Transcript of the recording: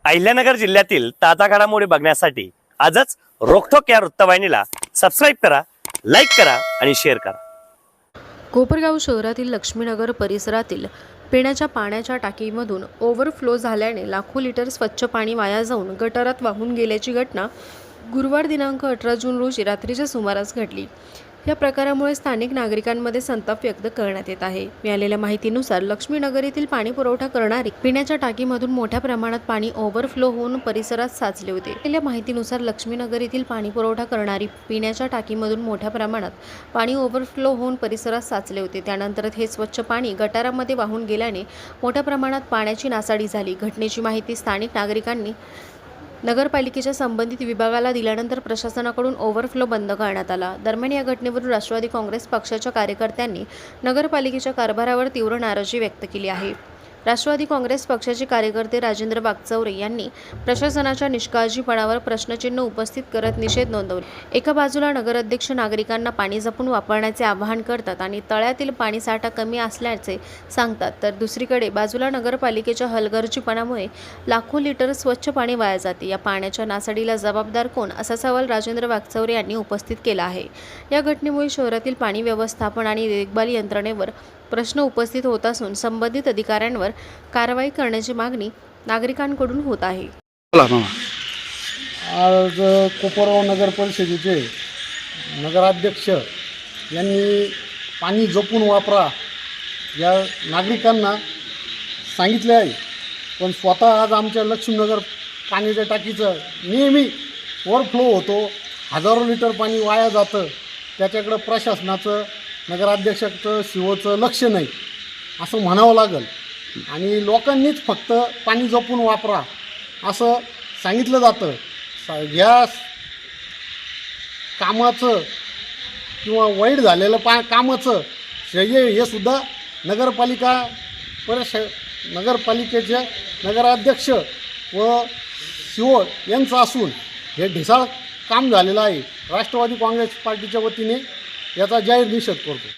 अहिल्यानगर जिल्ह्यातील ताजा घडामोडी बघण्यासाठी आजच रोखोक या वृत्तवाहिनीला सबस्क्राइब करा, लाईक करा आणि शेअर करा। कोपरगाव शहरातील लक्ष्मीनगर परिसरातील पिण्याच्या पाण्याच्या टाकीमधून ओव्हरफ्लो झाल्याने लाखो लिटर स्वच्छ पाणी वाया जाऊन गटारात वाहून गेल्याची घटना गुरुवार दिनांक 18 जून रोजी रात्रीच्या सुमारास घडली। या प्रकारामुळे स्थानिक नागरिकांमध्ये संताप व्यक्त करण्यात येत आहे। मिळालेल्या माहितीनुसार लक्ष्मीनगर येथील पाणी पुरवठा करणारी पिण्याच्या टाकीमधून मोठ्या प्रमाणात पाणी ओव्हरफ्लो होऊन परिसरात साचले होते। मिळालेल्या माहितीनुसार लक्ष्मीनगर येथील पाणी पुरवठा करणारी पिण्याच्या टाकीमधून मोठ्या प्रमाणात पाणी ओव्हरफ्लो होऊन परिसरात साचले होते। त्यानंतर हे स्वच्छ पाणी गटारामध्ये वाहून गेल्याने मोठ्या प्रमाणात पाण्याची नासाडी झाली। घटनेची माहिती स्थानिक नागरिकांनी नगरपालिकेच्या संबंधित विभागाला दिल्यानंतर प्रशासनाकडून ओव्हरफ्लो बंद करण्यात आला। दरम्यान या घटनेवरून राष्ट्रवादी काँग्रेस पक्षाच्या कार्यकर्त्यांनी नगरपालिकेच्या कारभारावर तीव्र नाराजी व्यक्त केली आहे। राष्ट्रवादी काँग्रेस पक्षाचे कार्यकर्ते राजेंद्र वाकचौरे यांनी प्रशासनाच्या निष्काळजीपणावर प्रश्नचिन्ह उपस्थित करत निषेध नोंदवला। एका बाजूला नगराध्यक्ष नागरिकांना पाणी जपून वापरण्याचे आवाहन करतात आणि तळ्यातील पाणीसाठा कमी असल्याचे सांगतात, तर दुसरीकडे बाजूला नगरपालिकेच्या हलगर्जीपणामुळे लाखो लिटर स्वच्छ पाणी वाया जाते। या पाण्याच्या नासाडीला जबाबदार कोण, असा सवाल राजेंद्र वाकचौरे यांनी उपस्थित केला आहे। या घटनेमुळे शहरातील पाणी व्यवस्थापन आणि देखभाल यंत्रणेवर प्रश्न उपस्थित होत असून संबंधित अधिकाऱ्यांवर कारवाई करण्याची मागणी नागरिकांकडून होत आहे। आज कोपरगाव नगर परिषदेचे नगराध्यक्ष यांनी पाणी जपून वापरा या नागरिकांना सांगितले आहे, पण स्वतः आज आमच्या लक्ष्मीनगर पाण्याच्या टाकीचं नेहमी ओव्हरफ्लो होतो, हजारो लिटर पाणी वाया जातं। त्याच्याकडं प्रशासनाचं, नगराध्यक्षाचं, शिवोचं लक्ष नाही असं म्हणावं लागेल आणि लोकांनीच फक्त पाणी जपून वापरा असं सांगितलं जातं। या कामाचं किंवा वाईट झालेलं कामाचं श्रेय हे सुद्धा नगरपालिकेचे नगराध्यक्ष व शिवो यांचं असून हे ढिसाळ काम झालेलं आहे। राष्ट्रवादी काँग्रेस पार्टीच्या वतीने याचा जाहीर निषेध करतो।